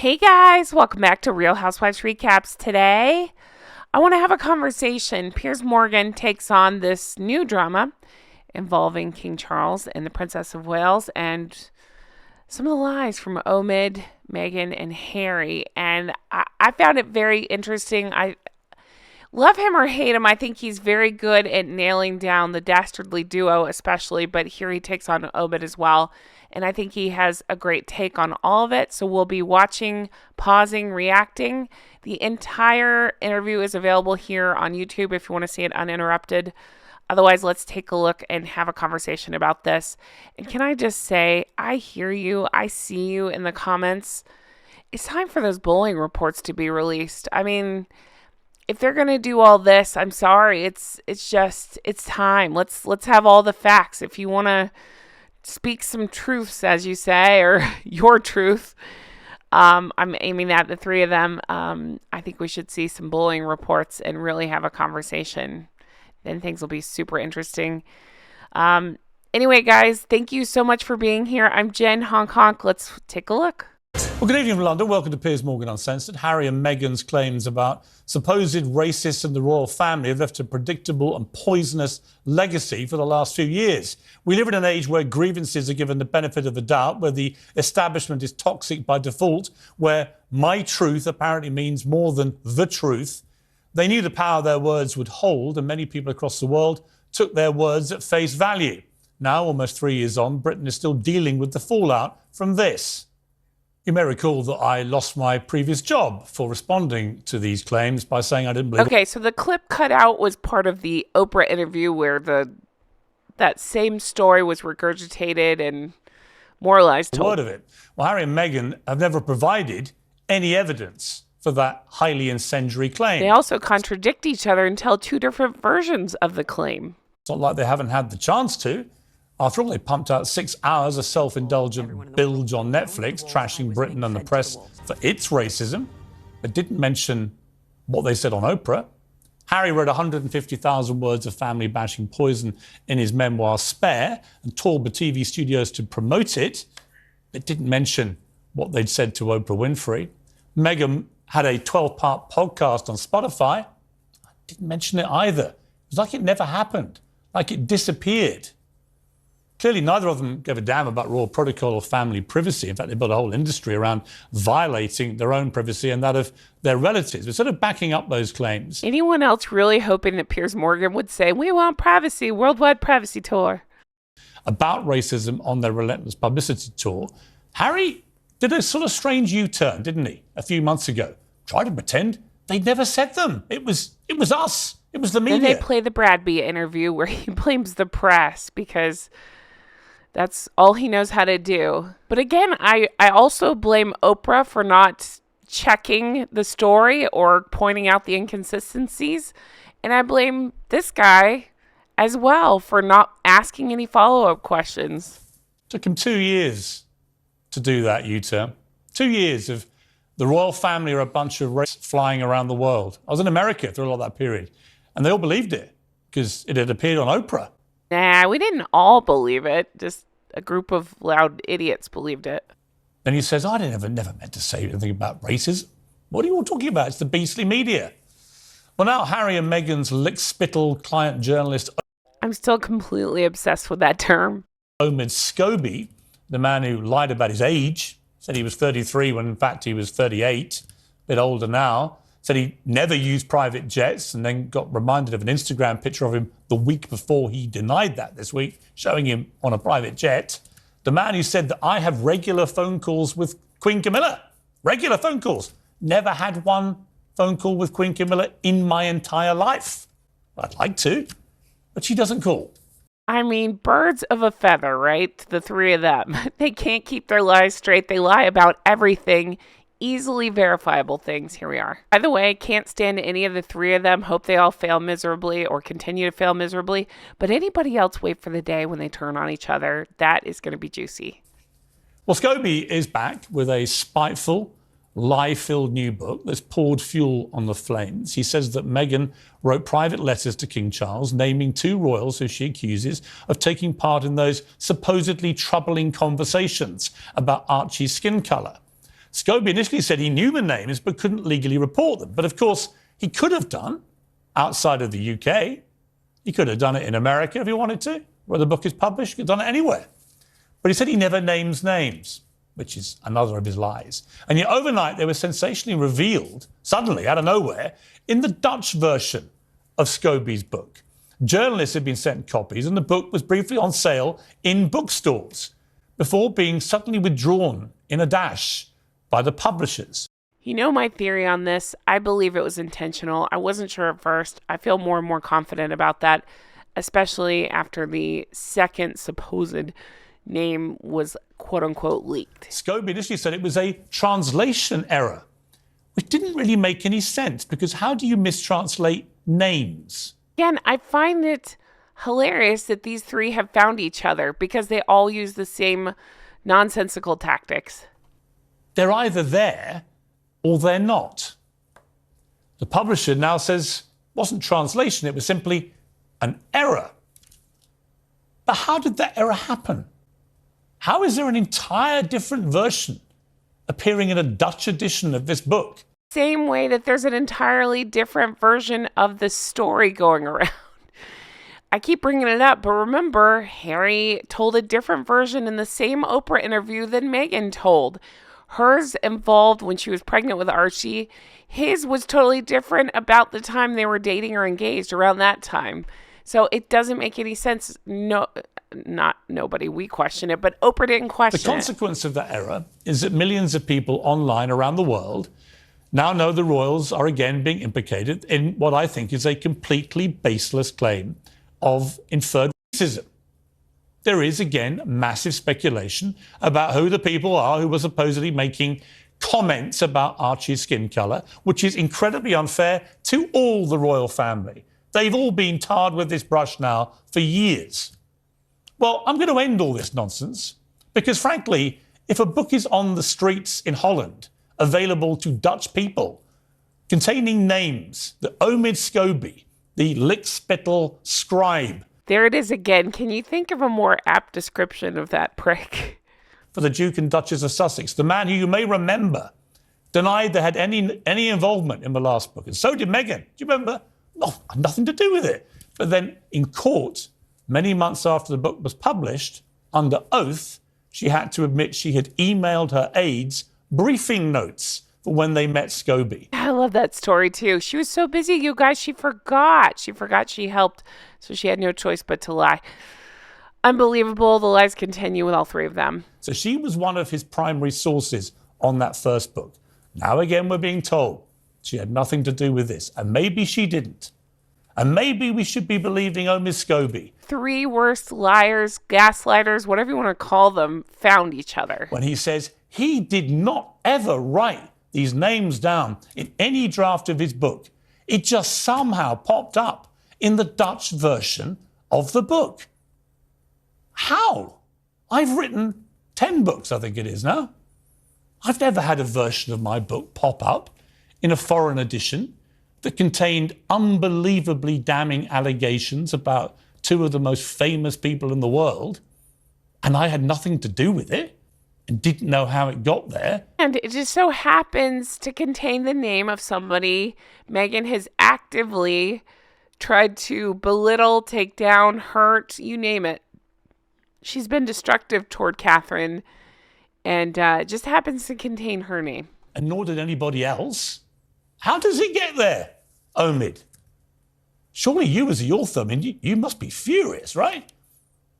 Hey guys, welcome back to Real Housewives Recaps. Today, I want to have a conversation. Piers Morgan takes on this new drama involving King Charles and the Princess of Wales and some of the lies from Omid, Meghan, and Harry. And I found it very interesting. I love him or hate him. I think he's very good at nailing down the dastardly duo especially, but here he takes on Omid as well. And I think he has a great take on all of it. So we'll be watching, pausing, reacting. The entire interview is available here on YouTube if you want to see it uninterrupted. Otherwise, let's take a look and have a conversation about this. And can I just say, I hear you. I see you in the comments. It's time for those bullying reports to be released. I mean, if they're going to do all this, I'm sorry. It's time. Let's have all the facts. If you want to speak some truths, as you say, or your truth. I'm aiming at the three of them. I think we should see some bullying reports and really have a conversation. Then things will be super interesting. Anyway, guys, thank you so much for being here. I'm Jen, honk. Let's take a look. Well, good evening from London. Welcome to Piers Morgan Uncensored. Harry and Meghan's claims about supposed racists in the royal family have left a predictable and poisonous legacy for the last few years. We live in an age where grievances are given the benefit of the doubt, where the establishment is toxic by default, where my truth apparently means more than the truth. They knew the power their words would hold, and many people across the world took their words at face value. Now, almost 3 years on, Britain is still dealing with the fallout from this. You may recall that I lost my previous job for responding to these claims by saying I didn't believe. Okay, so the clip cut out was part of the Oprah interview where that same story was regurgitated and moralized. A word of it. Well, Harry and Meghan have never provided any evidence for that highly incendiary claim. They also contradict each other and tell two different versions of the claim. It's not like they haven't had the chance to. After all, they pumped out 6 hours of self-indulgent bilge on Netflix, trashing Britain and the press for its racism, but didn't mention what they said on Oprah. Harry wrote 150,000 words of family-bashing poison in his memoir Spare and toured the TV studios to promote it, but didn't mention what they'd said to Oprah Winfrey. Meghan had a 12-part podcast on Spotify. Didn't mention it either. It was like it never happened, like it disappeared. Clearly, neither of them gave a damn about royal protocol or family privacy. In fact, they built a whole industry around violating their own privacy and that of their relatives. Instead of backing up those claims. Anyone else really hoping that Piers Morgan would say, we want privacy, worldwide privacy tour? About racism on their relentless publicity tour, Harry did a sort of strange U-turn, didn't he, a few months ago? Tried to pretend they'd never said them. It was us. It was the media. Then they play the Bradby interview where he blames the press because that's all he knows how to do. But again, I also blame Oprah for not checking the story or pointing out the inconsistencies. And I blame this guy as well for not asking any follow-up questions. Took him 2 years to do that U-turn. 2 years of the royal family are a bunch of racists flying around the world. I was in America through a lot of that period, and they all believed it because it had appeared on Oprah. Nah, we didn't all believe it. Just a group of loud idiots believed it. Then he says, I never meant to say anything about racism. What are you all talking about? It's the beastly media. Well, now Harry and Meghan's lick-spittle client journalist... I'm still completely obsessed with that term. Omid Scobie, the man who lied about his age, said he was 33 when in fact he was 38, a bit older now, said he never used private jets and then got reminded of an Instagram picture of him the week before he denied that this week, showing him on a private jet. The man who said that I have regular phone calls with Queen Camilla. Regular phone calls. Never had one phone call with Queen Camilla in my entire life. I'd like to, but she doesn't call. I mean, birds of a feather, right? The three of them. They can't keep their lies straight. They lie about everything. Easily verifiable things. Here we are. By the way, can't stand any of the three of them. Hope they all fail miserably or continue to fail miserably. But anybody else, wait for the day when they turn on each other. That is going to be juicy. Well, Scobie is back with a spiteful, lie-filled new book that's poured fuel on the flames. He says that Meghan wrote private letters to King Charles, naming two royals who she accuses of taking part in those supposedly troubling conversations about Archie's skin colour. Scobie initially said he knew the names but couldn't legally report them. But of course, he could have done outside of the UK. He could have done it in America if he wanted to, where the book is published. He could have done it anywhere. But he said he never names names, which is another of his lies. And yet overnight, they were sensationally revealed, suddenly, out of nowhere, in the Dutch version of Scobie's book. Journalists had been sent copies, and the book was briefly on sale in bookstores before being suddenly withdrawn in a dash by the publishers. You know my theory on this? I believe it was intentional. I wasn't sure at first. I feel more and more confident about that, especially after the second supposed name was quote-unquote leaked. Scobie initially said it was a translation error, which didn't really make any sense, because how do you mistranslate names? Again, I find it hilarious that these three have found each other because they all use the same nonsensical tactics. They're either there or they're not. The publisher now says it wasn't translation, it was simply an error. But how did that error happen? How is there an entire different version appearing in a Dutch edition of this book? Same way that there's an entirely different version of the story going around. I keep bringing it up, but remember, Harry told a different version in the same Oprah interview than Meghan told. Hers involved when she was pregnant with Archie. His was totally different about the time they were dating or engaged, around that time. So it doesn't make any sense. No, not nobody. We question it, but Oprah didn't question it. The consequence of that error is that millions of people online around the world now know the royals are again being implicated in what I think is a completely baseless claim of inferred racism. There is, again, massive speculation about who the people are who were supposedly making comments about Archie's skin colour, which is incredibly unfair to all the royal family. They've all been tarred with this brush now for years. Well, I'm going to end all this nonsense because, frankly, if a book is on the streets in Holland, available to Dutch people, containing names that Omid Scobie, the lickspittle scribe... There it is again. Can you think of a more apt description of that prick? ...for the Duke and Duchess of Sussex, the man who you may remember denied they had any involvement in the last book. And so did Meghan. Do you remember? No, had nothing to do with it. But then in court, many months after the book was published, under oath, she had to admit she had emailed her aides briefing notes for when they met Scobie. I love that story too. She was so busy, you guys, she forgot. She forgot she helped, so she had no choice but to lie. Unbelievable. The lies continue with all three of them. So she was one of his primary sources on that first book. Now again, we're being told she had nothing to do with this. And maybe she didn't. And maybe we should be believing Omid Scobie. Three worst liars, gaslighters, whatever you want to call them, found each other. When he says he did not ever write these names down in any draft of his book. It just somehow popped up in the Dutch version of the book. How? I've written 10 books, I think it is now. I've never had a version of my book pop up in a foreign edition that contained unbelievably damning allegations about two of the most famous people in the world, and I had nothing to do with it and didn't know how it got there. And it just so happens to contain the name of somebody Meghan has actively tried to belittle, take down, hurt, you name it. She's been destructive toward Catherine, and it just happens to contain her name. And nor did anybody else. How does it get there, Omid? Surely you as the author, I mean, you must be furious, right?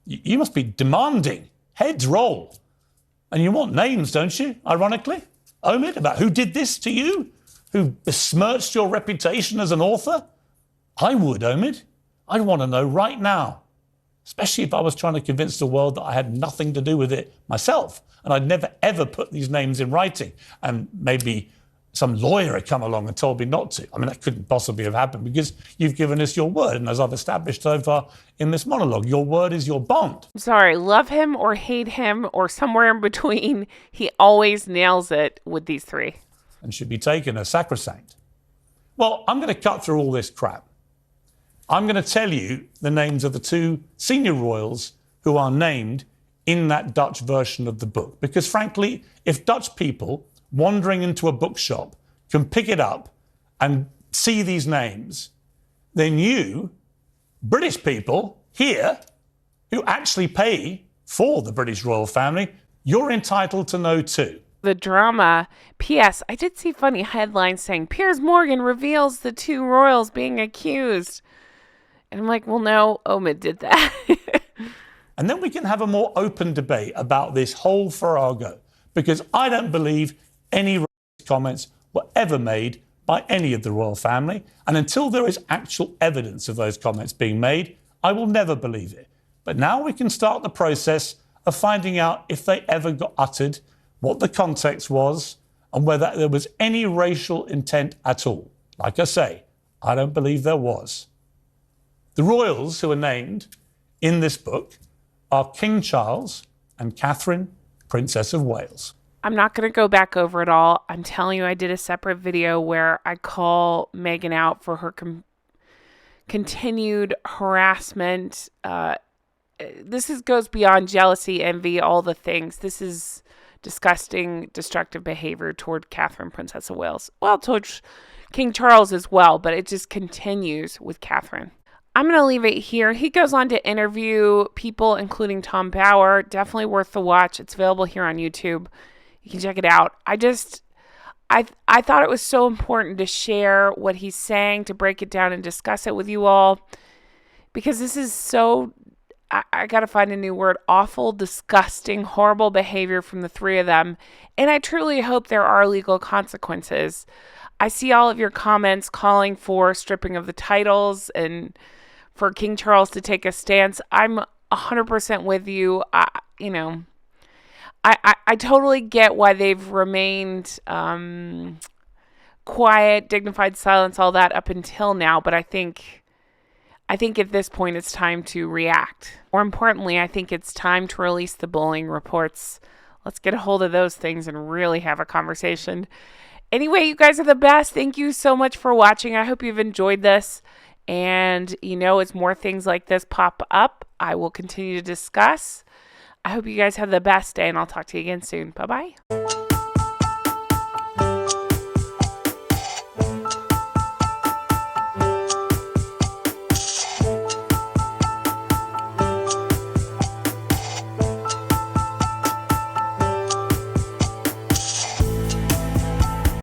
You must be demanding. Heads roll. And you want names, don't you, ironically? Omid, about who did this to you? Who besmirched your reputation as an author? I would, Omid. I'd want to know right now. Especially if I was trying to convince the world that I had nothing to do with it myself. And I'd never, ever put these names in writing. And maybe some lawyer had come along and told me not to. I mean, that couldn't possibly have happened because you've given us your word. And as I've established so far in this monologue, your word is your bond. I'm sorry, love him or hate him or somewhere in between, he always nails it with these three. And should be taken as sacrosanct. Well, I'm going to cut through all this crap. I'm going to tell you the names of the two senior royals who are named in that Dutch version of the book. Because frankly, if Dutch people wandering into a bookshop can pick it up and see these names, then you, British people here, who actually pay for the British royal family, you're entitled to know too. The drama. P.S. I did see funny headlines saying Piers Morgan reveals the two royals being accused. And I'm like, well, no, Omid did that. And then we can have a more open debate about this whole farrago, because I don't believe any racist comments were ever made by any of the royal family. And until there is actual evidence of those comments being made, I will never believe it. But now we can start the process of finding out if they ever got uttered, what the context was, and whether there was any racial intent at all. Like I say, I don't believe there was. The royals who are named in this book are King Charles and Catherine, Princess of Wales. I'm not going to go back over it all. I'm telling you, I did a separate video where I call Meghan out for her continued harassment. This goes beyond jealousy, envy, all the things. This is disgusting, destructive behavior toward Catherine, Princess of Wales. Well, towards King Charles as well, but it just continues with Catherine. I'm going to leave it here. He goes on to interview people, including Tom Bower. Definitely worth the watch. It's available here on YouTube. You can check it out. I thought it was so important to share what he's saying, to break it down and discuss it with you all, because this is so, I got to find a new word, awful, disgusting, horrible behavior from the three of them. And I truly hope there are legal consequences. I see all of your comments calling for stripping of the titles and for King Charles to take a stance. I'm 100% with you. I totally get why they've remained quiet, dignified silence, all that up until now. But I think at this point it's time to react. More importantly, I think it's time to release the bullying reports. Let's get a hold of those things and really have a conversation. Anyway, you guys are the best. Thank you so much for watching. I hope you've enjoyed this. And, as more things like this pop up, I will continue to discuss. I hope you guys have the best day, and I'll talk to you again soon. Bye-bye.